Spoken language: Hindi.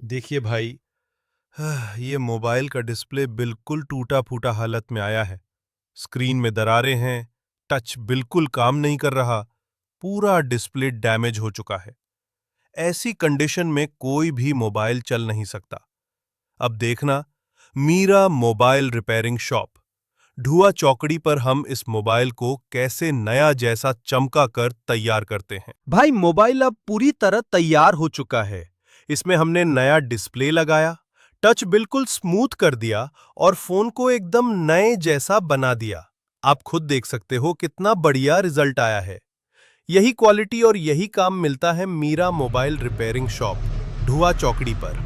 देखिए भाई, ये मोबाइल का डिस्प्ले बिल्कुल टूटा फूटा हालत में आया है। स्क्रीन में दरारें हैं, टच बिल्कुल काम नहीं कर रहा, पूरा डिस्प्ले डैमेज हो चुका है। ऐसी कंडीशन में कोई भी मोबाइल चल नहीं सकता। अब देखना, मीरा मोबाइल रिपेयरिंग शॉप ढुआ चौकड़ी पर हम इस मोबाइल को कैसे नया जैसा चमका कर तैयार करते हैं। भाई, मोबाइल अब पूरी तरह तैयार हो चुका है। इसमें हमने नया डिस्प्ले लगाया, टच बिल्कुल स्मूथ कर दिया और फोन को एकदम नए जैसा बना दिया। आप खुद देख सकते हो कितना बढ़िया रिजल्ट आया है। यही क्वालिटी और यही काम मिलता है मीरा मोबाइल रिपेयरिंग शॉप ढुआ चौकड़ी पर।